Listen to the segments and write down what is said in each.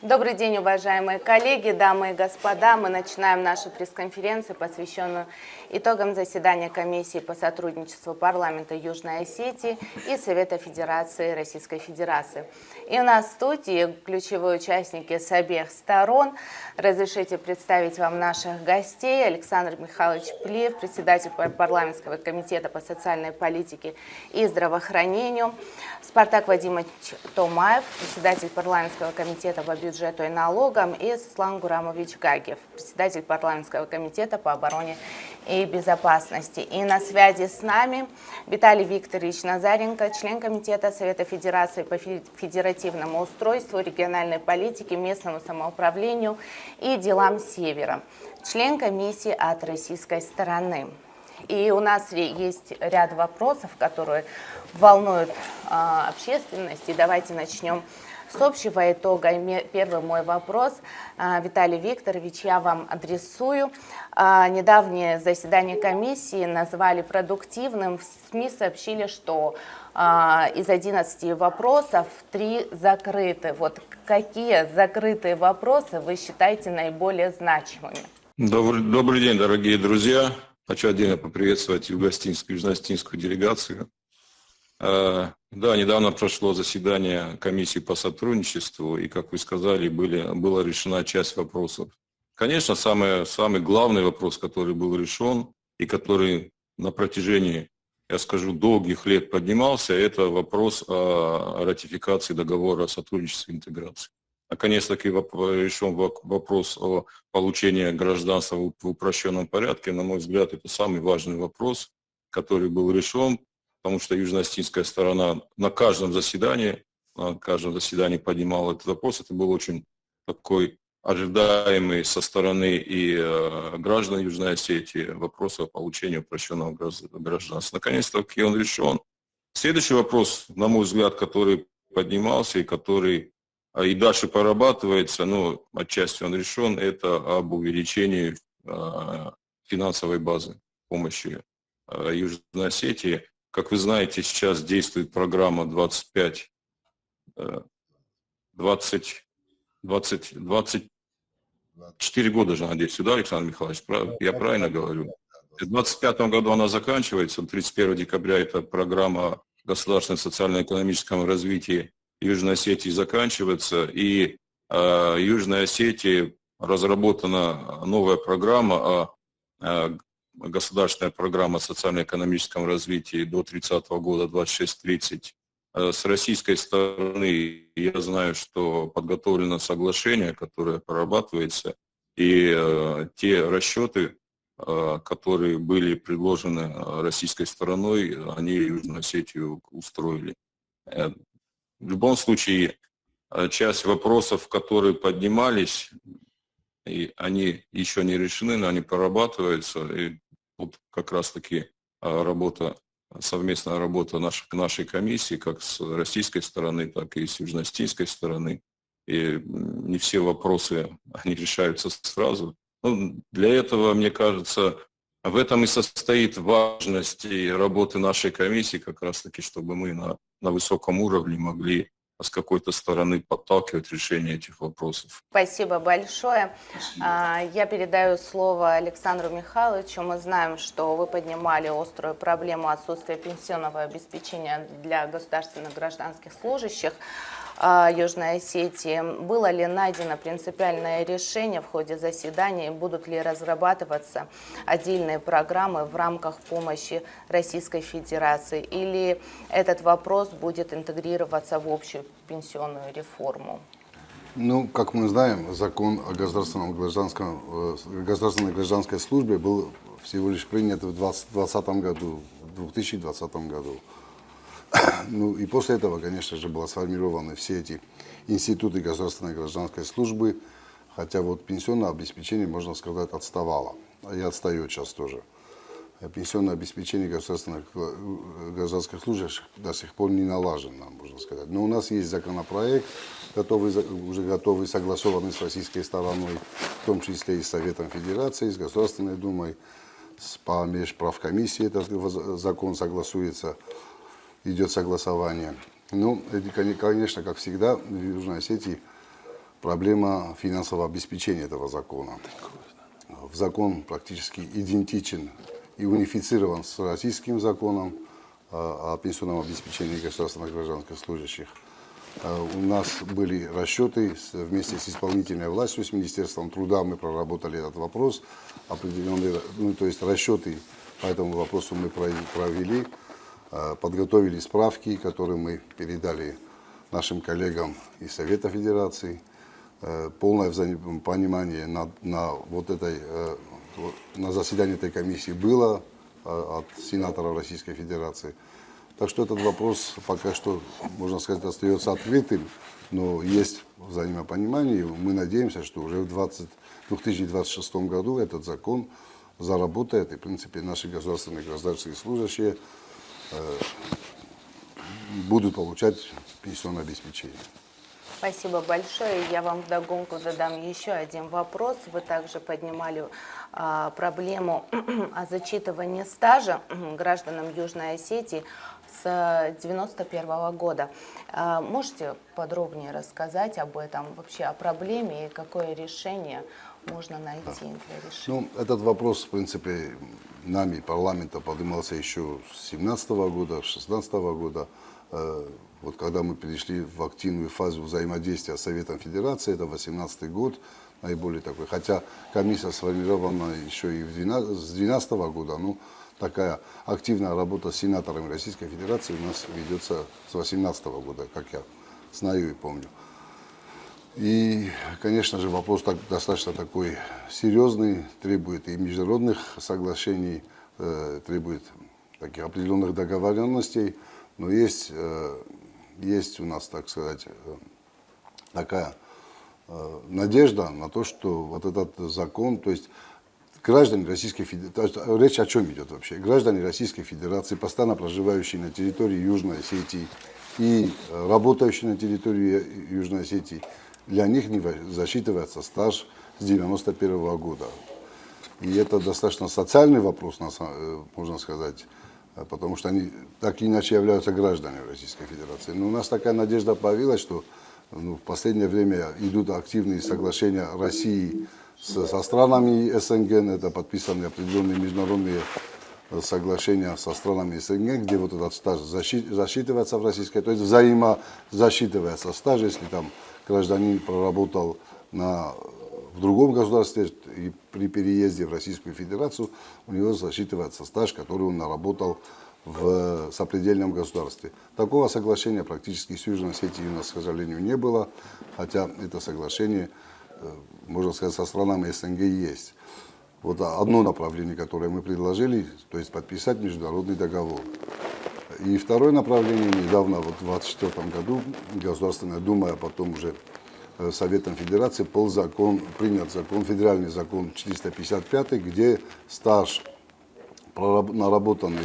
Добрый день, уважаемые коллеги, дамы и господа. Мы начинаем нашу пресс-конференцию, посвященную итогам заседания комиссии по сотрудничеству парламента Южной Осетии и Совета Федерации Российской Федерации. И у нас в студии ключевые участники с обеих сторон. Разрешите представить вам наших гостей. Александр Михайлович Плиев, председатель парламентского комитета по социальной политике и здравоохранению. Спартак Вадимович Томаев, председатель парламентского комитета по бюджету и налогам, и Слан Гурамович Гагев, председатель парламентского комитета по обороне и безопасности. И на связи с нами Виталий Викторович Назаренко, член комитета Совета Федерации по федеративному устройству, региональной политике, местному самоуправлению и делам Севера, член комиссии от российской стороны. И у нас есть ряд вопросов, которые волнуют общественность. И давайте начнем с общего итога. Первый мой вопрос, Виталий Викторович, я вам адресую. Недавнее заседание комиссии назвали продуктивным. В СМИ сообщили, что из 11 вопросов 3 закрыты. Вот какие закрытые вопросы вы считаете наиболее значимыми? Добрый день, дорогие друзья. Хочу отдельно поприветствовать южно-осетинскую делегацию. Да, недавно прошло заседание комиссии по сотрудничеству, и, как вы сказали, была решена часть вопросов. Конечно, самый главный вопрос, который был решен, и который на протяжении, я скажу, долгих лет поднимался, это вопрос о ратификации договора о сотрудничестве и интеграции. Наконец-таки решен вопрос о получении гражданства в упрощенном порядке. На мой взгляд, это самый важный вопрос, который был решен, потому что южно-осетинская сторона на каждом заседании поднимала этот вопрос. Это был очень такой ожидаемый со стороны и граждан Южной Осетии вопрос о получении упрощенного гражданства. Наконец-таки он решен. Следующий вопрос, на мой взгляд, который поднимался и который и дальше прорабатывается, но отчасти он решен, это об увеличении финансовой базы помощи Южной Осетии. Как вы знаете, сейчас действует программа 24 года же она действует, да, Александр Михайлович? Я правильно говорю? В 2025 году она заканчивается, 31 декабря эта программа государственного социально-экономического развития Южной Осетии заканчивается, и Южной Осетии разработана новая программа, государственная программа социально-экономического развития до 30 года 26-30. С российской стороны я знаю, что подготовлено соглашение, которое прорабатывается, и те расчеты, которые были предложены российской стороной, они Южную Осетию устроили. В любом случае, часть вопросов, которые поднимались, и они еще не решены, но они прорабатываются. И вот как раз-таки совместная работа нашей комиссии, как с российской стороны, так и с южно-осетинской стороны. И не все вопросы, они решаются сразу. Но для этого, мне кажется, в этом и состоит важность и работы нашей комиссии, как раз-таки, чтобы мы на высоком уровне могли с какой-то стороны подталкивать решение этих вопросов. Спасибо большое. Я передаю слово Александру Михайловичу. Мы знаем, что вы поднимали острую проблему отсутствия пенсионного обеспечения для государственных гражданских служащих Южной Осетии. Было ли найдено принципиальное решение в ходе заседания? Будут ли разрабатываться отдельные программы в рамках помощи Российской Федерации? Или этот вопрос будет интегрироваться в общую пенсионную реформу? Ну, как мы знаем, закон о государственной гражданской службе был всего лишь принят в 2020 году. Ну и после этого, конечно же, были сформированы все эти институты государственной гражданской службы, хотя вот пенсионное обеспечение, можно сказать, отставало, и отстает сейчас тоже. Пенсионное обеспечение государственных гражданских служащих до сих пор не налажено, можно сказать. Но у нас есть законопроект, уже готовый, согласованный с российской стороной, в том числе и с Советом Федерации, с Государственной Думой, по межправкомиссии этот закон согласуется. Идет согласование. Ну, конечно, как всегда, в Южной Осетии проблема финансового обеспечения этого закона. Закон практически идентичен и унифицирован с российским законом о пенсионном обеспечении государственных гражданских служащих. У нас были расчеты вместе с исполнительной властью, с Министерством труда, мы проработали этот вопрос, определенные, то есть расчеты по этому вопросу мы провели, подготовили справки, которые мы передали нашим коллегам из Совета Федерации. Полное понимание на заседании этой комиссии было от сенатора Российской Федерации. Так что этот вопрос пока что, можно сказать, остается открытым, но есть взаимопонимание, и мы надеемся, что уже в 2026 году этот закон заработает, и, в принципе, наши государственные гражданские служащие будут получать пенсионное обеспечение. Спасибо большое. Я вам вдогонку задам еще один вопрос. Вы также поднимали проблему о зачитывании стажа гражданам Южной Осетии с 1991 года. Можете подробнее рассказать об этом, вообще о проблеме и какое решение можно найти для решения? Этот вопрос, в принципе, нами, парламента, поднимался еще с 2017 года, с 2016 года. Вот когда мы перешли в активную фазу взаимодействия с Советом Федерации, это 2018 год, наиболее такой. Хотя комиссия сформирована еще и с 2012 года, такая активная работа с сенаторами Российской Федерации у нас ведется с 2018 года, как я знаю и помню. И, конечно же, вопрос достаточно такой серьезный, требует и международных соглашений, требует таких определенных договоренностей, но есть у нас, так сказать, такая надежда на то, что вот этот закон, то есть граждане Российской Федерации, речь о чем идет вообще? Граждане Российской Федерации, постоянно проживающие на территории Южной Осетии и работающие на территории Южной Осетии, для них не засчитывается стаж с 1991 года. И это достаточно социальный вопрос, можно сказать, потому что они так или иначе являются гражданами Российской Федерации. Но у нас такая надежда появилась, что в последнее время идут активные соглашения России со странами СНГ, это подписаны определенные международные соглашения со странами СНГ, где вот этот стаж засчитывается в российской, то есть взаимозасчитывается стаж, если там гражданин проработал в другом государстве и при переезде в Российскую Федерацию у него засчитывается стаж, который он наработал в сопредельном государстве. Такого соглашения практически с Южной Осетией у нас, к сожалению, не было, хотя это соглашение, можно сказать, со странами СНГ есть. Вот одно направление, которое мы предложили, то есть подписать международный договор. И второе направление, недавно, вот в 2024 году, Государственная Дума, а потом уже Советом Федерации принят закон, федеральный закон 455, где стаж, наработанный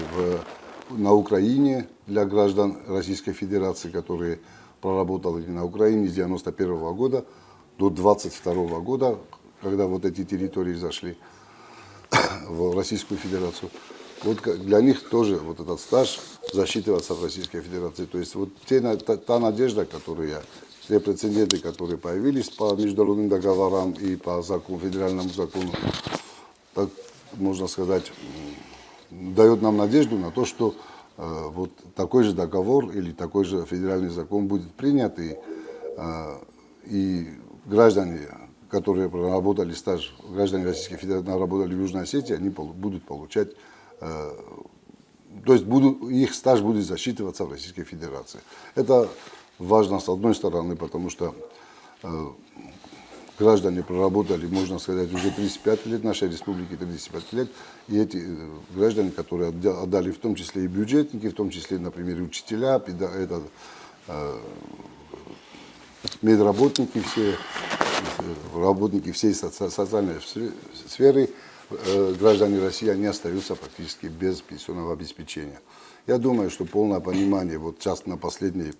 на Украине для граждан Российской Федерации, которые проработали на Украине с 1991 года до 1922 года, когда вот эти территории зашли в Российскую Федерацию. Вот для них тоже вот этот стаж засчитывается в Российской Федерации. То есть вот та надежда, те прецеденты, которые появились по международным договорам и по федеральному закону, так можно сказать, дает нам надежду на то, что вот такой же договор или такой же федеральный закон будет принят, и граждане, которые проработали стаж, граждане Российской Федерации наработали в Южной Осетии, они будут получать, то есть их стаж будет засчитываться в Российской Федерации. Это важно с одной стороны, потому что граждане проработали, можно сказать, уже 35 лет, нашей республике 35 лет, и эти граждане, которые отдали в том числе и бюджетники, в том числе, например, и учителя, медработники, все работники всей социальной сферы, граждане России, они остаются практически без пенсионного обеспечения. Я думаю, что полное понимание, вот сейчас на последнем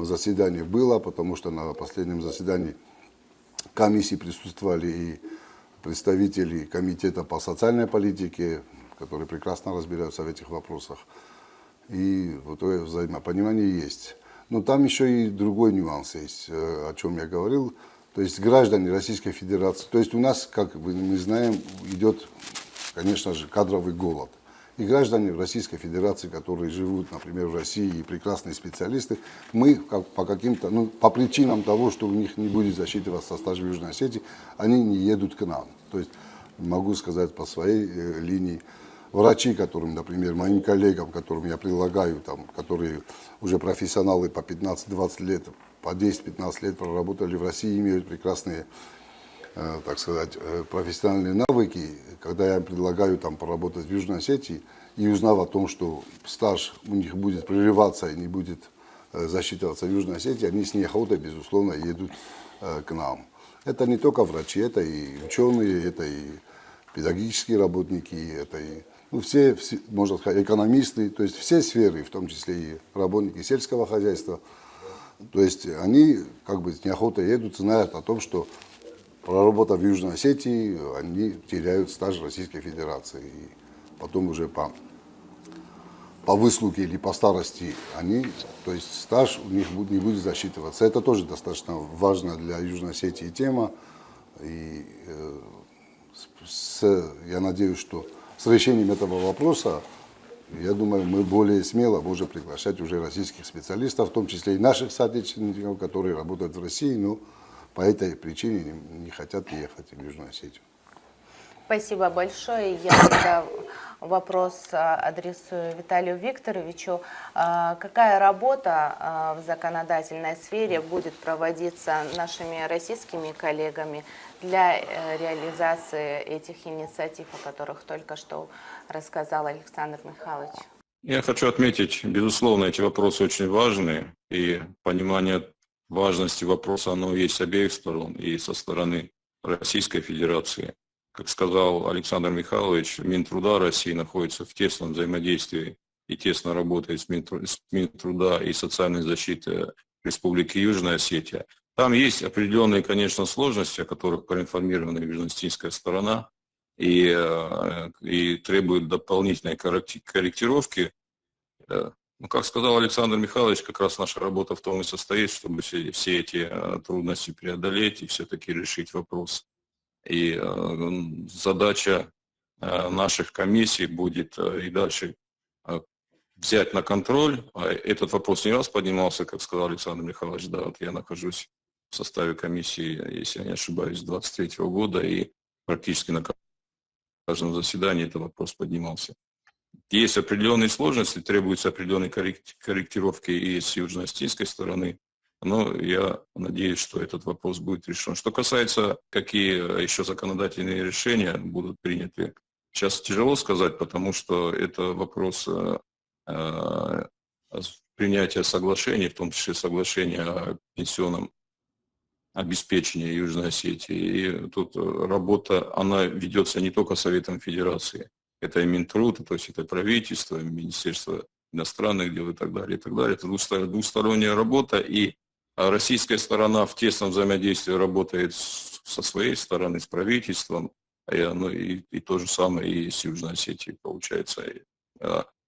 заседании было, потому что на последнем заседании комиссии присутствовали и представители комитета по социальной политике, которые прекрасно разбираются в этих вопросах. И вот это взаимопонимание есть. Но там еще и другой нюанс есть, о чем я говорил. То есть граждане Российской Федерации. То есть у нас, как мы знаем, идет, конечно же, кадровый голод. И граждане Российской Федерации, которые живут, например, в России, и прекрасные специалисты, мы по каким-то, по причинам того, что у них не будет засчитываться стаж в Южной Осетии, они не едут к нам. То есть могу сказать по своей линии, врачи, которым, например, моим коллегам, которым я предлагаю, там, которые уже профессионалы по 15-20 лет, по 10-15 лет проработали в России, имеют прекрасные, так сказать, профессиональные навыки. Когда я им предлагаю там поработать в Южной Осетии, и узнав о том, что стаж у них будет прерываться и не будет засчитываться в Южной Осетии, они с неохотой, безусловно, едут к нам. Это не только врачи, это и ученые, это и педагогические работники, это и все, можно сказать, экономисты, то есть все сферы, в том числе и работники сельского хозяйства. То есть они как бы с неохотой едут, знают о том, что проработав в Южной Осетии, они теряют стаж Российской Федерации. И потом уже по выслуге или по старости они, то есть стаж у них не будет засчитываться. Это тоже достаточно важная для Южной Осетии тема. И я надеюсь, что с решением этого вопроса, я думаю, мы более смело можем приглашать уже российских специалистов, в том числе и наших соотечественников, которые работают в России, но по этой причине не хотят ехать в Южную Осетию. Спасибо большое. Я тогда вопрос адресую Виталию Викторовичу. Какая работа в законодательной сфере будет проводиться нашими российскими коллегами для реализации этих инициатив, о которых только что рассказал Александр Михайлович? Я хочу отметить, безусловно, эти вопросы очень важны, и понимание важности вопроса, оно есть с обеих сторон, и со стороны Российской Федерации. Как сказал Александр Михайлович, Минтруда России находится в тесном взаимодействии и тесно работает с Минтруда и социальной защиты Республики Южная Осетия. Там есть определенные, конечно, сложности, о которых проинформирована южно-осетинская сторона, и требуют дополнительной корректировки. Ну, как сказал Александр Михайлович, как раз наша работа в том и состоит, чтобы все эти трудности преодолеть и все-таки решить вопрос. И задача наших комиссий будет и дальше взять на контроль. Этот вопрос не раз поднимался, как сказал Александр Михайлович, да, вот я нахожусь в составе комиссии, если я не ошибаюсь, с 23 года, и практически на каждом заседании этот вопрос поднимался. Есть определенные сложности, требуются определенные корректировки и с южно-осетинской стороны, но я надеюсь, что этот вопрос будет решен. Что касается, какие еще законодательные решения будут приняты, сейчас тяжело сказать, потому что это вопрос принятия соглашений, в том числе соглашения о пенсионном обеспечении Южной Осетии. И тут работа, она ведется не только Советом Федерации, это и Минтруд, то есть это правительство, Министерство иностранных дел и так далее, и так далее. Это двусторонняя работа, и российская сторона в тесном взаимодействии работает со своей стороны, с правительством, и то же самое и с Южной Осетией получается.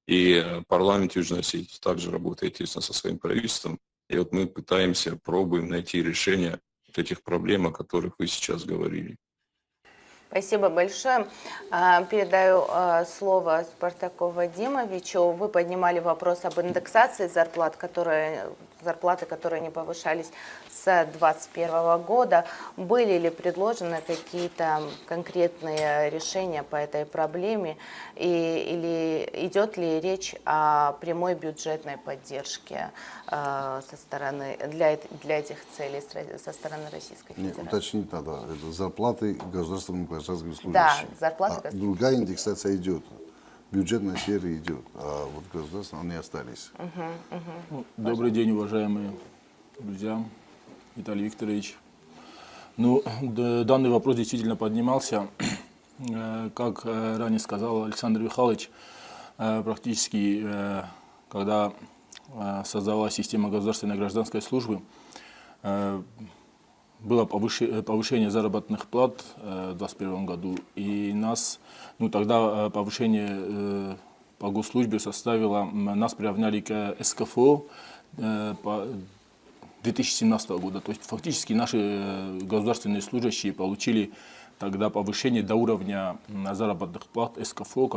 И парламент Южной Осетии также работает тесно со своим правительством. И вот мы пробуем найти решение вот этих проблем, о которых вы сейчас говорили. Спасибо большое. Передаю слово Спартаку Вадимовичу. Вы поднимали вопрос об индексации зарплаты, которые не повышались с 2021 года. Были ли предложены какие-то конкретные решения по этой проблеме? Или идет ли речь о прямой бюджетной поддержке для этих целей со стороны Российской Федерации? Уточнить надо. Это зарплаты государственных гражданских служащих. Да, зарплаты Другая индексация идет. Бюджетная сфера идет, а вот государственные они остались. Добрый день, уважаемые друзья, Виталий Викторович. Ну, данный вопрос действительно поднимался. Как ранее сказал Александр Михайлович, практически, когда создавалась система государственной гражданской службы, было повышение заработных плат в 2021 году, и тогда повышение по госслужбе составило, нас приравняли к СКФО 2017 года. То есть фактически наши государственные служащие получили тогда повышение до уровня заработных плат СКФО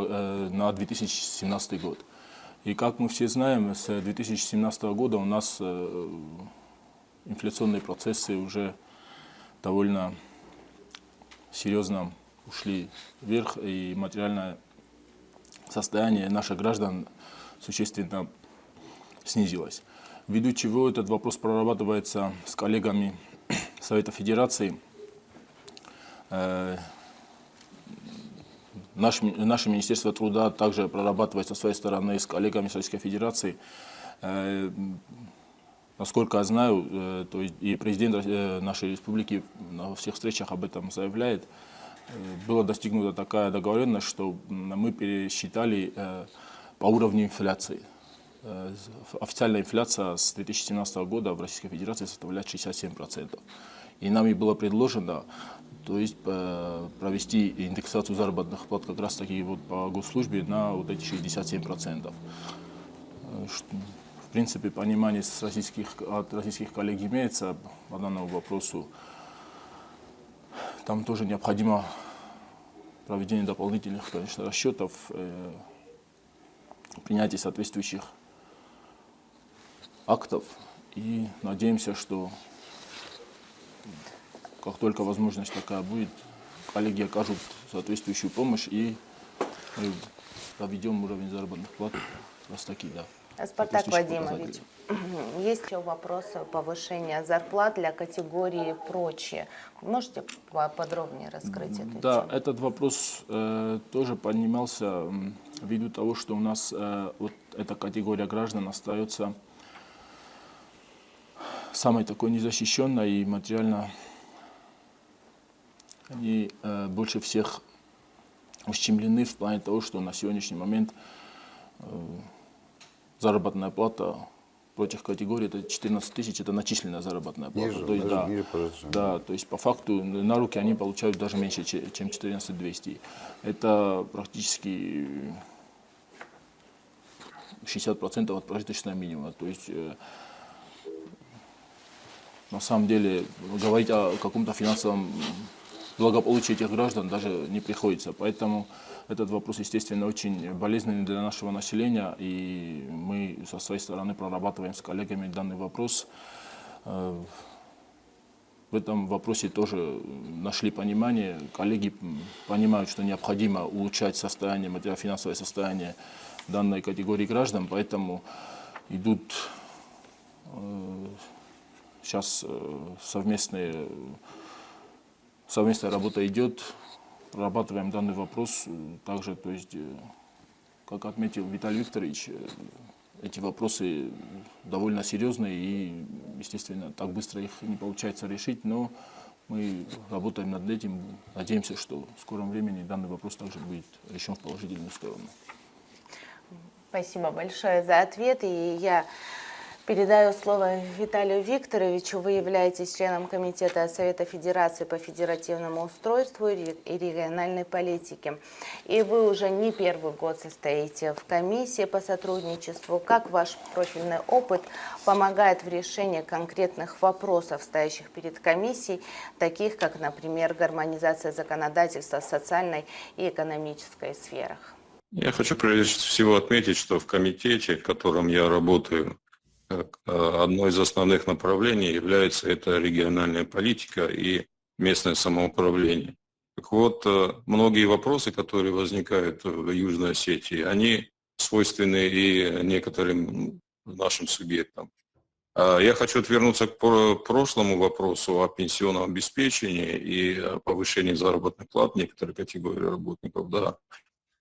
на 2017 год. И как мы все знаем, с 2017 года у нас инфляционные процессы уже довольно серьезно ушли вверх, и материальное состояние наших граждан существенно снизилось. Ввиду чего этот вопрос прорабатывается с коллегами Совета Федерации. Наше Министерство труда также прорабатывает со своей стороны с коллегами Российской Федерации. Насколько я знаю, то есть и президент нашей республики на всех встречах об этом заявляет, была достигнута такая договоренность, что мы пересчитали по уровню инфляции. Официальная инфляция с 2017 года в Российской Федерации составляет 67%. И нам и было предложено, то есть провести индексацию заработных плат как раз таки вот по госслужбе на вот эти 67%. В принципе, понимание от российских коллег имеется по данному вопросу. Там тоже необходимо проведение дополнительных, конечно, расчетов, принятие соответствующих актов. И надеемся, что как только возможность такая будет, коллеги окажут соответствующую помощь, и мы доведем уровень заработных плат раз таки, да. Спартак Вадимович, есть еще вопросы повышения зарплат для категории «Прочие». Можете подробнее раскрыть эту Да, тему? этот вопрос тоже поднимался ввиду того, что у нас вот эта категория граждан остается самой такой незащищенной, и материально они больше всех ущемлены в плане того, что на сегодняшний момент заработная плата по этих категорий это 14 тысяч, это начисленная заработная плата. Ниже, то есть, даже да, ниже положительно. да, то есть по факту на руки они получают даже меньше, чем 14 200. Это практически 60% от прожиточного минимума. То есть на самом деле говорить о каком-то финансовом благополучии этих граждан даже не приходится. Поэтому этот вопрос, естественно, очень болезненный для нашего населения, и мы со своей стороны прорабатываем с коллегами данный вопрос. В этом вопросе тоже нашли понимание. Коллеги понимают, что необходимо улучшать состояние, материально-финансовое состояние данной категории граждан, поэтому идут сейчас совместная работа идет, прорабатываем данный вопрос. Также, то есть, как отметил Виталий Викторович, эти вопросы довольно серьезные, и, естественно, так быстро их не получается решить, но мы работаем над этим, надеемся, что в скором времени данный вопрос также будет решен в положительную сторону. Спасибо большое за ответ. И я передаю слово Виталию Викторовичу. Вы являетесь членом Комитета Совета Федерации по федеративному устройству и региональной политике. И вы уже не первый год состоите в комиссии по сотрудничеству. Как ваш профильный опыт помогает в решении конкретных вопросов, стоящих перед комиссией, таких как, например, гармонизация законодательства в социальной и экономической сферах? Я хочу прежде всего отметить, что в комитете, в котором я работаю, одно из основных направлений является это региональная политика и местное самоуправление. Так вот, многие вопросы, которые возникают в Южной Осетии, они свойственны и некоторым нашим субъектам. Я хочу отвернуться к прошлому вопросу о пенсионном обеспечении и повышении заработных плат некоторых категорий работников. Да,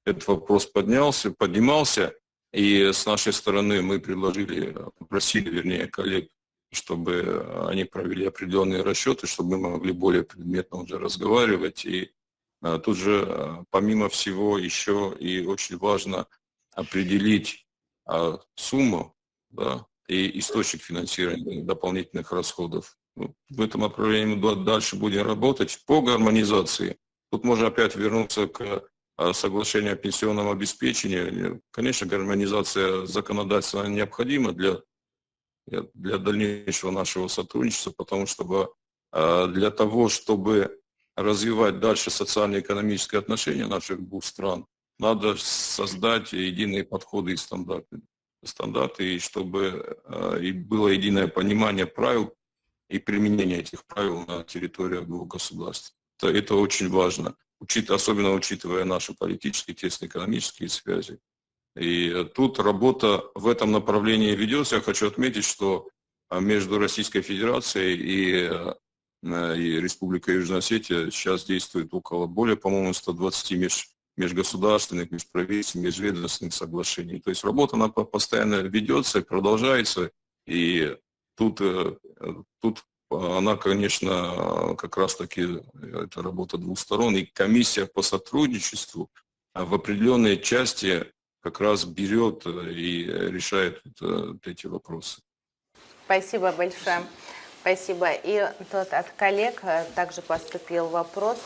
этот вопрос поднимался. И с нашей стороны мы попросили коллег, чтобы они провели определенные расчеты, чтобы мы могли более предметно уже разговаривать. И тут же, помимо всего, еще и очень важно определить сумму, да, и источник финансирования дополнительных расходов. В этом направлении мы дальше будем работать по гармонизации. Тут можно опять вернуться к соглашение о пенсионном обеспечении. Конечно, гармонизация законодательства необходима для для дальнейшего нашего сотрудничества, потому что для того, чтобы развивать дальше социально-экономические отношения наших двух стран, надо создать единые подходы и стандарты, и чтобы и было единое понимание правил и применение этих правил на территории двух государств. Это очень важно, особенно учитывая наши политические, тесные экономические связи. И тут работа в этом направлении ведется. Я хочу отметить, что между Российской Федерацией и Республикой Южная Осетия сейчас действует более, по-моему, 120 межгосударственных, межправительственных, межведомственных соглашений. То есть работа она постоянно ведется и продолжается. И тут она, конечно, как раз-таки это работа двух сторон. И комиссия по сотрудничеству в определенной части как раз берет и решает эти вопросы. Спасибо большое. Спасибо. И тут от коллег также поступил вопрос,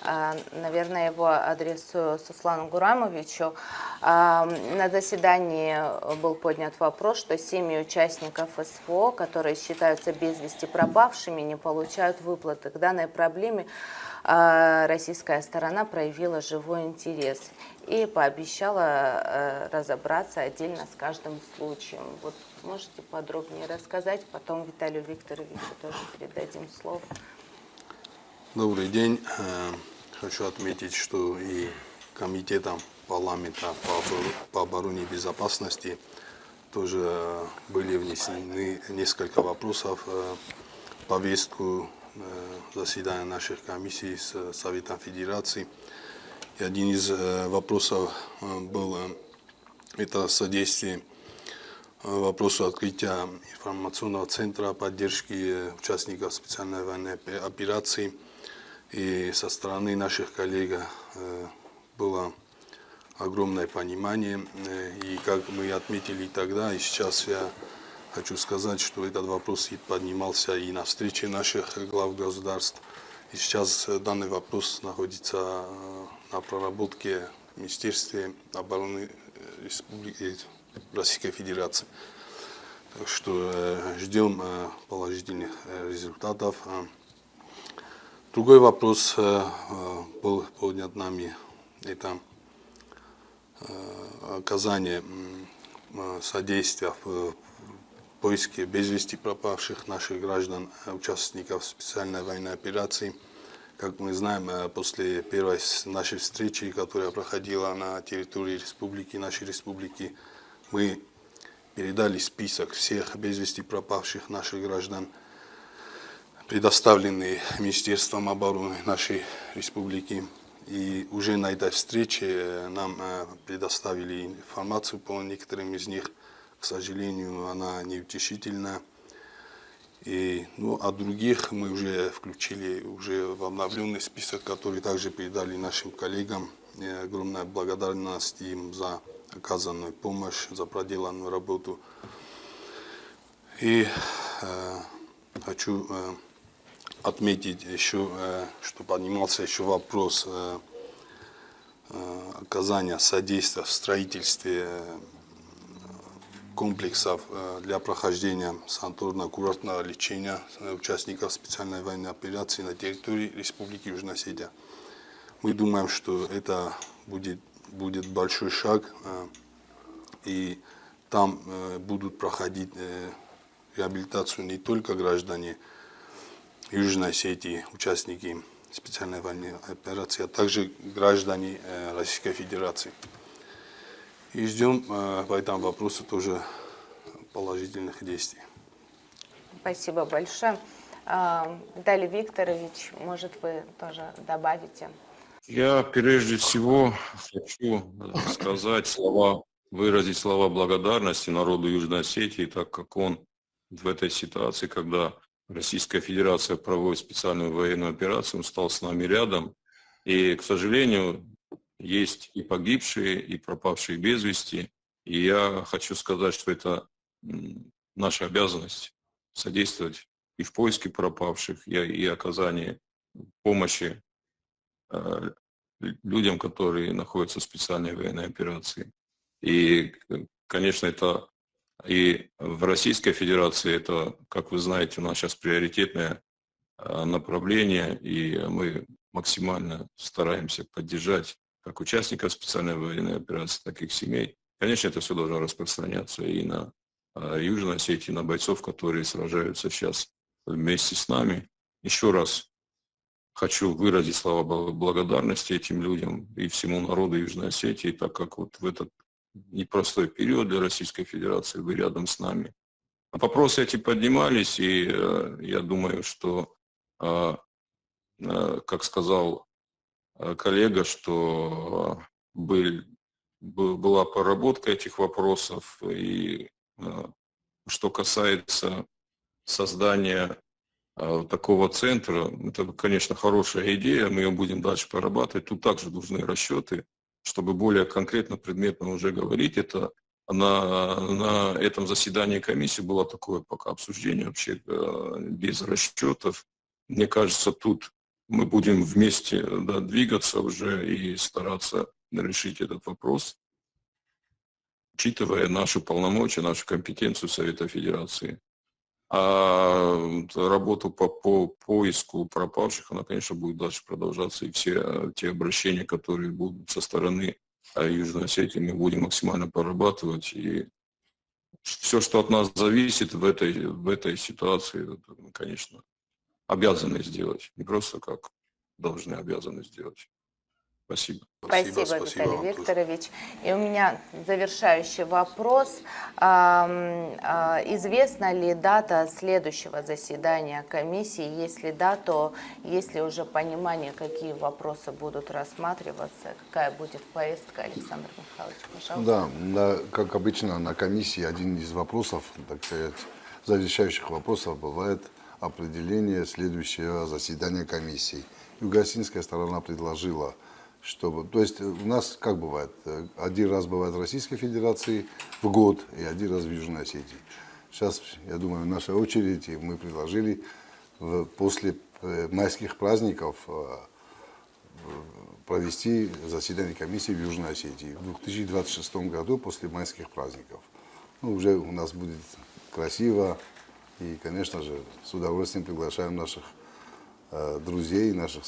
наверное, его адресую Суслану Гурамовичу. На заседании был поднят вопрос, что семьи участников СВО, которые считаются без вести пропавшими, не получают выплаты. К данной проблеме российская сторона проявила живой интерес и пообещала разобраться отдельно с каждым случаем. Вот можете подробнее рассказать, потом Виталию Викторовичу тоже передадим слово. Добрый день. Хочу отметить, что и Комитетом парламента по обороне и безопасности тоже были внесены несколько вопросов в повестку заседания наших комиссий с Советом Федерации. И один из вопросов был это содействие вопросу открытия информационного центра поддержки участников специальной военной операции. И со стороны наших коллег было огромное понимание. И как мы отметили тогда, и сейчас я хочу сказать, что этот вопрос и поднимался и на встрече наших глав государств. И сейчас данный вопрос находится на проработке в Министерстве обороны Республики Российской Федерации. Так что ждем положительных результатов. Другой вопрос был поднят нами. Это оказание содействия в поиске без вести пропавших наших граждан, участников специальной военной операции. Как мы знаем, после первой нашей встречи, которая проходила на территории республики, нашей республики, мы передали список всех без вести пропавших наших граждан, предоставленные Министерством обороны нашей республики. И уже на этой встрече нам предоставили информацию по некоторым из них. К сожалению, она неутешительна. А других мы уже включили в обновленный список, который также передали нашим коллегам. И огромная благодарность им за оказанную помощь, за проделанную работу. И хочу отметить еще, что поднимался еще вопрос оказания содействия в строительстве комплексов для прохождения санаторно-курортного лечения участников специальной военной операции на территории Республики Южная Осетия. Мы думаем, что это будет большой шаг, и там будут проходить реабилитацию не только граждане Южной Осетии, участники специальной военной операции, а также граждане Российской Федерации. И ждем по этому вопросу тоже положительных действий. Спасибо большое. Виталий Викторович, может, вы тоже добавите? Я прежде всего хочу выразить слова благодарности народу Южной Осетии, так как он в этой ситуации, когда Российская Федерация проводит специальную военную операцию, он стал с нами рядом. И, к сожалению, есть и погибшие, и пропавшие без вести. И я хочу сказать, что это наша обязанность содействовать и в поиске пропавших, и оказании помощи людям, которые находятся в специальной военной операции. И, конечно, это И в Российской Федерации это, как вы знаете, у нас сейчас приоритетное направление, и мы максимально стараемся поддержать как участников специальной военной операции, так и их семей. Конечно, это все должно распространяться и на Южной Осетии, на бойцов, которые сражаются сейчас вместе с нами. Еще раз хочу выразить слова благодарности этим людям и всему народу Южной Осетии, так как вот в этот непростой период для Российской Федерации вы рядом с нами. Вопросы эти поднимались, и я думаю, что, как сказал коллега, что была проработка этих вопросов, и что касается создания такого центра, это, конечно, хорошая идея, мы ее будем дальше прорабатывать. Тут также нужны расчеты, чтобы более конкретно, предметно уже говорить. Это на этом заседании комиссии было такое пока обсуждение вообще без расчетов. Мне кажется, тут мы будем вместе двигаться уже и стараться решить этот вопрос, учитывая наши полномочия, нашу компетенцию Совета Федерации. А работу по поиску пропавших, она, конечно, будет дальше продолжаться. И все те обращения, которые будут со стороны Южной Осетии, мы будем максимально прорабатывать. И все, что от нас зависит в этой ситуации, мы, конечно, обязаны сделать. Не просто как должны, обязаны сделать. Спасибо. Спасибо, Спасибо Виталий вам тоже. Викторович. И у меня завершающий вопрос. Известна ли дата следующего заседания комиссии? Если да, то есть ли уже понимание, какие вопросы будут рассматриваться? Какая будет повестка, Александр Михайлович, пожалуйста? Да, как обычно на комиссии один из вопросов, так сказать, завершающих вопросов бывает определение следующего заседания комиссии. Юго-осетинская сторона предложила, чтобы, то есть у нас как бывает, один раз бывает в Российской Федерации в год и один раз в Южной Осетии. Сейчас, я думаю, в нашей очереди мы предложили после майских праздников провести заседание комиссии в Южной Осетии в 2026 году после майских праздников. Ну, уже у нас будет красиво и, конечно же, с удовольствием приглашаем наших друзей, наших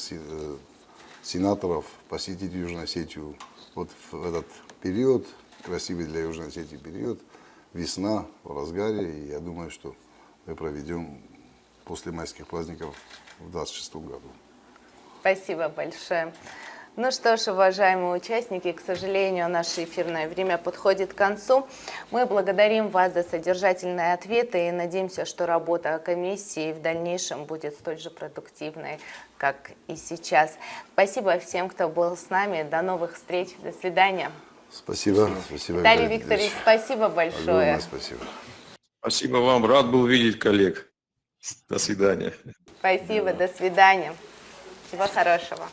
сенаторов посетить Южную Осетию вот в этот период, красивый для Южной Осетии период, весна в разгаре, и я думаю, что мы проведем после майских праздников в 2026 году. Спасибо большое. Ну что ж, уважаемые участники, к сожалению, наше эфирное время подходит к концу. Мы благодарим вас за содержательные ответы и надеемся, что работа комиссии в дальнейшем будет столь же продуктивной, как и сейчас. Спасибо всем, кто был с нами. До новых встреч. До свидания. Спасибо. Спасибо. Виталий Викторович, спасибо большое. Огромное спасибо. Спасибо вам. Рад был видеть коллег. До свидания. Спасибо. До свидания. Всего хорошего.